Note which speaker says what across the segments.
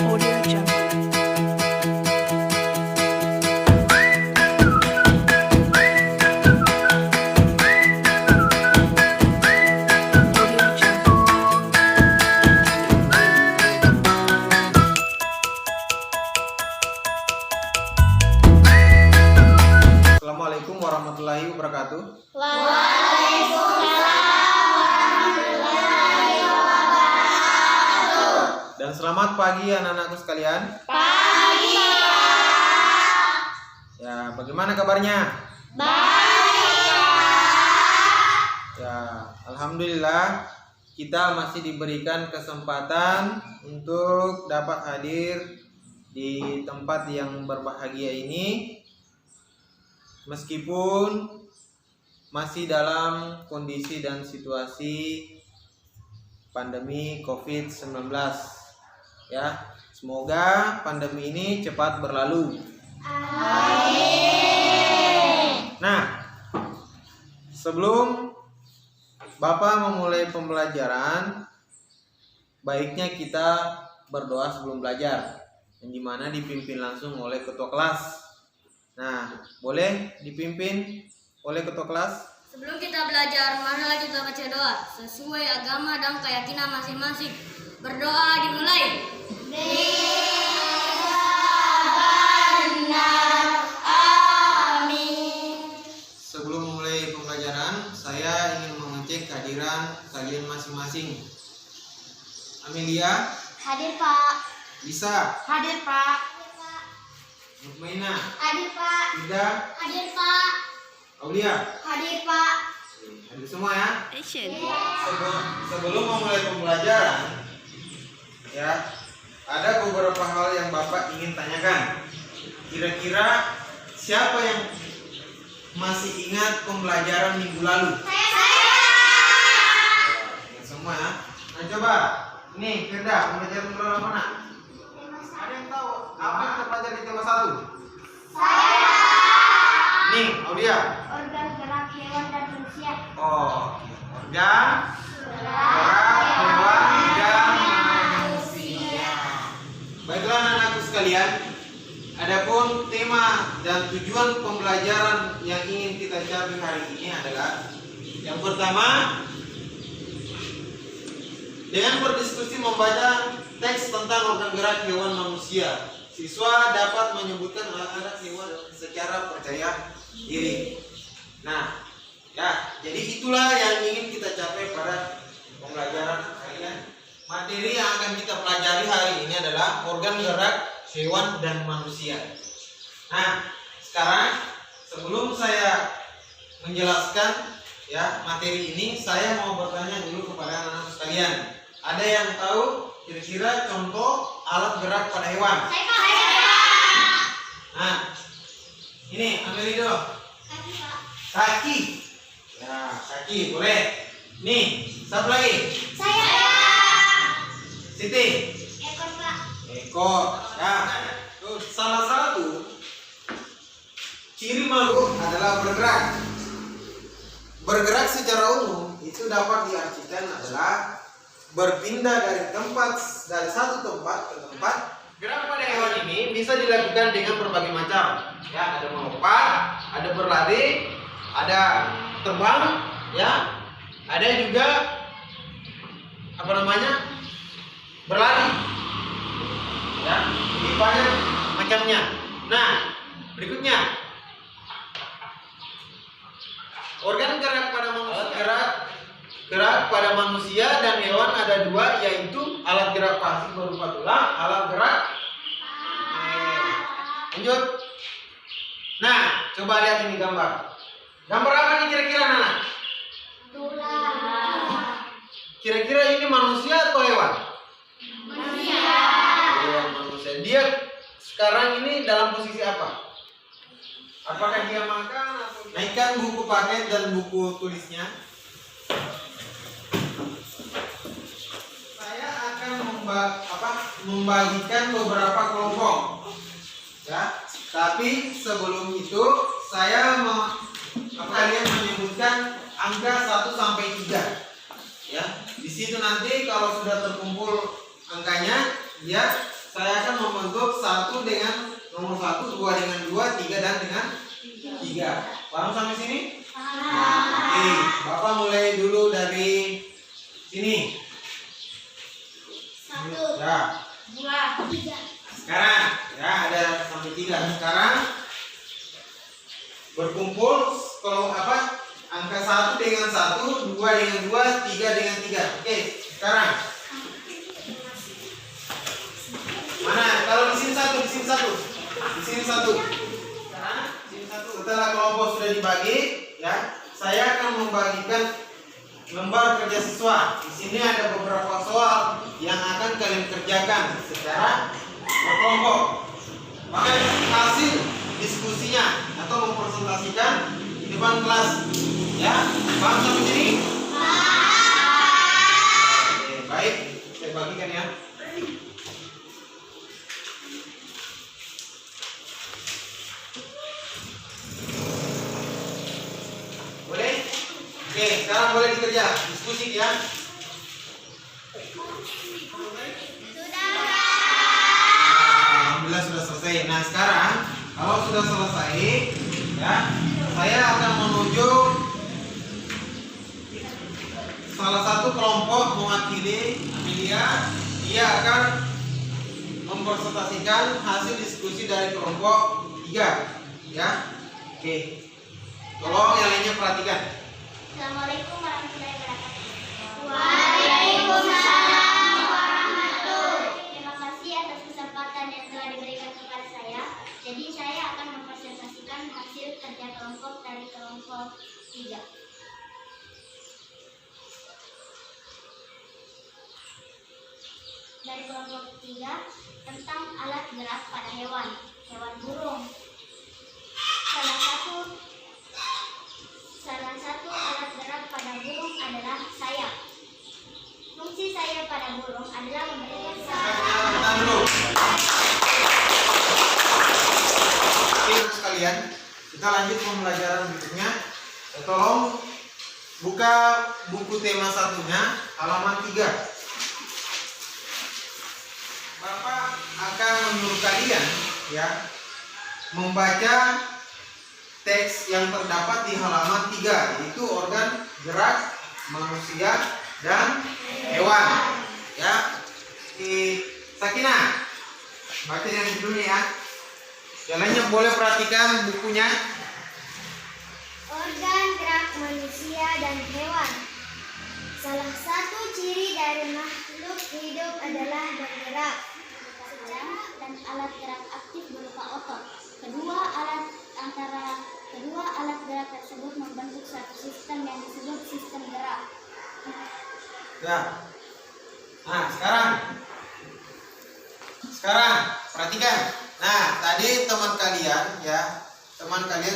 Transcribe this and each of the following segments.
Speaker 1: Audio Jungle. Audio Jungle.
Speaker 2: Assalamualaikum warahmatullahi wabarakatuh. Dan selamat pagi anak-anakku sekalian. Pagi. Ya, bagaimana kabarnya? Ya, alhamdulillah kita masih diberikan kesempatan untuk dapat hadir di tempat yang berbahagia ini. Meskipun masih dalam kondisi dan situasi pandemi COVID-19, ya, semoga pandemi ini cepat berlalu. Nah, sebelum Bapak memulai pembelajaran, baiknya kita berdoa sebelum belajar, yang dimana dipimpin langsung oleh ketua kelas. Nah, boleh dipimpin oleh ketua kelas?
Speaker 3: Sebelum kita belajar, marilah kita baca doa sesuai agama dan keyakinan masing-masing. Berdoa dimulai. Amin.
Speaker 2: Sebelum memulai pembelajaran, saya ingin mengecek kehadiran kalian masing-masing. Amelia,
Speaker 3: Hadir Pak.
Speaker 2: Lisa,
Speaker 3: Hadir Pak.
Speaker 2: Mutmainah,
Speaker 3: Hadir Pak.
Speaker 2: Ida,
Speaker 3: Hadir Pak.
Speaker 2: Aulia.
Speaker 3: Hadir Pak.
Speaker 2: Hadir semua ya.
Speaker 1: Action.
Speaker 2: Sebelum memulai pembelajaran, ya, ada beberapa hal yang Bapak ingin tanyakan. Kira-kira siapa yang masih ingat pembelajaran minggu lalu? Ingat semua ya. Nah, coba ini Firda, pembelajaran minggu lalu mana? Ada yang tahu apa yang kita pelajari di tema 1? Nih, Aulia.
Speaker 3: Organ gerak hewan dan manusia.
Speaker 2: Oh, organ gerak hewan dan manusia. Baiklah anak-anakku sekalian, adapun tema dan tujuan pembelajaran yang ingin kita capai hari ini adalah yang pertama, dengan berdiskusi membaca teks tentang organ gerak hewan manusia, siswa dapat menyebutkan anak-anak hewan secara percaya diri. Nah, ya, jadi itulah yang ingin kita capai pada pembelajaran hari ini. Materi yang akan kita pelajari hari ini adalah organ gerak hewan dan manusia. Nah, sekarang sebelum saya menjelaskan ya materi ini, saya mau bertanya dulu kepada anak-anak sekalian. Ada yang tahu kira-kira contoh alat gerak pada hewan? Nah, ini ambil dulu. Kaki. Ya, kaki boleh. Nih, satu lagi. Siti.
Speaker 3: Ekor Pak.
Speaker 2: Ekor. Ya. Tuh, salah satu ciri makhluk adalah bergerak. Bergerak secara umum itu dapat diartikan adalah berpindah dari satu tempat ke tempat. Gerak pada hewan ini bisa dilakukan dengan berbagai macam. Ya, ada melompat, ada berlari, ada terbang, ya, ada juga berlari, ya, ini banyak macamnya. Nah, berikutnya organ gerak pada manusia dan hewan ada dua, yaitu alat gerak pasif berupa tulang, alat gerak lanjut. Nah, coba lihat ini gambar. Gambar apa nih kira-kira anak? Kira-kira ini manusia atau hewan? Iya, manusia. Dia sekarang ini dalam posisi apa? Apakah dia makan atau naikkan buku paket dan buku tulisnya? Saya akan membagikan beberapa kelompok. Ya, tapi sebelum itu saya kalian menyebutkan angka 1 sampai 3. Ya, di situ nanti kalau sudah terkumpul angkanya, dia saya akan membentuk 1 dengan nomor 1, 2 dengan 2, 3 dan dengan 3. Paham sampai sini? Oke, Bapak mulai dulu dari sini.
Speaker 3: 1,
Speaker 2: Ya.
Speaker 3: 2, 3.
Speaker 2: Sekarang ya ada sampai 3. Sekarang berkumpul kalau apa? Angka 1 dengan 1, 2 dengan 2, 3 dengan 3. Oke, sekarang mana? Kalau di sini 1, di sini 1. Di sini 1. Sekarang di sini 1. Setelah kelompok sudah dibagi, ya, saya akan membagikan lembar kerja siswa. Di sini ada beberapa soal yang akan kalian kerjakan secara berkelompok. Maka hasil diskusinya atau mempresentasikan di depan kelas. Ya, paham sampai sini? Oke, baik. Saya bagikan ya. Boleh? Oke, sekarang boleh dikerja. Diskusi ya. Alhamdulillah sudah selesai. Nah, sekarang kalau sudah selesai, ya, saya akan menuju salah satu kelompok mewakili Amelia. Dia akan mempresentasikan hasil diskusi dari kelompok 3, ya. Oke. Tolong yang lainnya perhatikan.
Speaker 3: Assalamualaikum warahmatullahi wabarakatuh. Waalaikumsalam warahmatullahi. Terima kasih atas kesempatan yang telah diberikan kepada saya. Jadi saya akan mempresentasikan hasil kerja kelompok dari kelompok 3. Dari kelompok 3 tentang alat gerak pada hewan burung. Salah satu alat gerak pada burung adalah sayap. Fungsi sayap pada burung adalah memberikan
Speaker 2: Tahan dulu. Oke, sekalian, kita lanjut pembelajaran berikutnya. Tolong buka buku tema 1-nya, halaman 3. Bapak akan menyuruh kalian ya membaca teks yang terdapat di halaman 3, yaitu organ gerak manusia dan hewan. Ya, di Sakinah, baca yang judulnya ya. Yang lainnya boleh perhatikan bukunya.
Speaker 3: organ gerak manusia dan hewan. Salah satu ciri dari makhluk hidup adalah bergerak secara dan alat gerak aktif berupa otot. Kedua alat gerak tersebut membentuk suatu sistem yang disebut sistem gerak.
Speaker 2: Ya. Nah, sekarang perhatikan. Nah, tadi teman kalian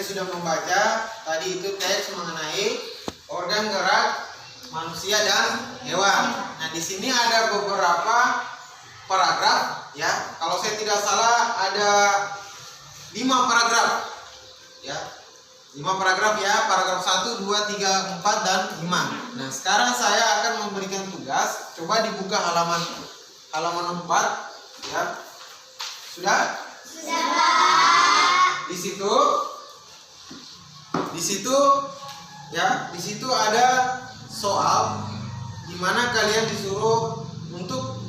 Speaker 2: sudah membaca tadi itu teks mengenai organ gerak manusia dan hewan. Nah, di sini ada beberapa paragraf ya. Kalau saya tidak salah ada 5 paragraf. Ya. 5 paragraf ya, paragraf 1, 2, 3, 4 dan 5. Nah, sekarang saya akan memberikan tugas. Coba dibuka halaman 4 ya. Sudah? Di situ ada soal di mana kalian disuruh untuk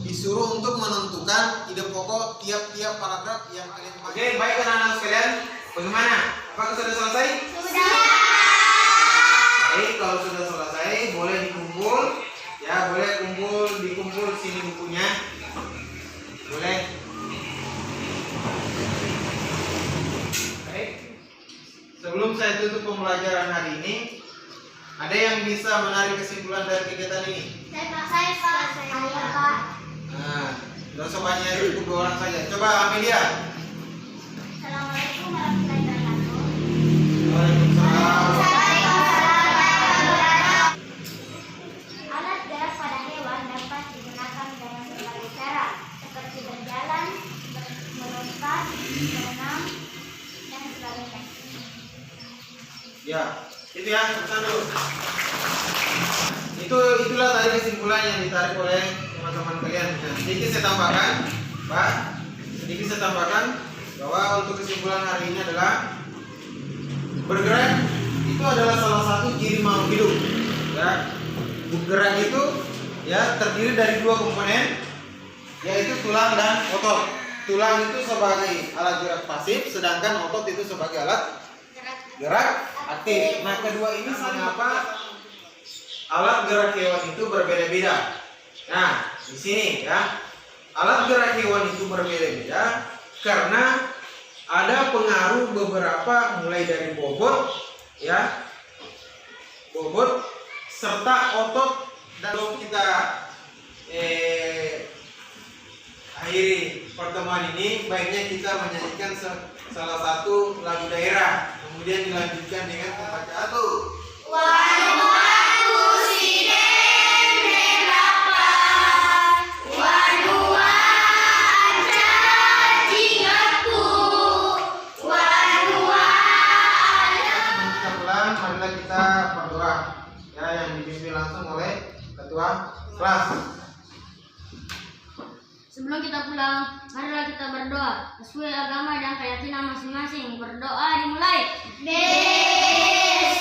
Speaker 2: menentukan ide pokok tiap-tiap paragraf yang kalian baca. Oke, baik anak-anak sekalian. Bagaimana? Apakah sudah selesai?
Speaker 3: Sudah.
Speaker 2: Baik, kalau sudah selesai boleh dikumpul. Ya, boleh dikumpul sini bukunya. Boleh. Baik. Sebelum saya tutup pembelajaran hari ini, ada yang bisa menarik kesimpulan dari kegiatan ini?
Speaker 3: Saya Pak.
Speaker 2: Nah, tidak usah banyak, cukup 2 orang saja. Coba Amelia.
Speaker 3: Assalamualaikum warahmatullahi wabarakatuh.
Speaker 2: Waalaikumsalam.
Speaker 3: Alat gerak pada hewan dapat digunakan dengan berbagai cara, seperti berjalan, melompat, berenang, dan sebagainya.
Speaker 2: Ya, itu ya, pesan dulu. Itulah tadi kesimpulan yang ditarik oleh teman-teman kalian. Nah, sedikit saya tambahkan, Pak. saya tambahkan bahwa untuk kesimpulan hari ini adalah bergerak itu adalah salah satu ciri makhluk hidup. Ya, bergerak itu ya terdiri dari dua komponen, yaitu tulang dan otot. Tulang itu sebagai alat gerak pasif, sedangkan otot itu sebagai alat gerak aktif. Nah, kedua ini mengapa alat gerak hewan itu berbeda-beda? Nah, di sini ya, alat gerak hewan itu berbeda-beda karena ada pengaruh beberapa, mulai dari bobot, ya, bobot serta otot. Dan kalau kita akhiri pertemuan ini, baiknya kita menyanyikan salah satu lagu daerah, kemudian dilanjutkan dengan pembacaan tuh. Marilah kita berdoa, ya, yang dipimpin langsung oleh ketua kelas.
Speaker 4: Sebelum kita pulang, marilah kita berdoa sesuai agama dan keyakinan masing-masing. Berdoa dimulai. Bismillah.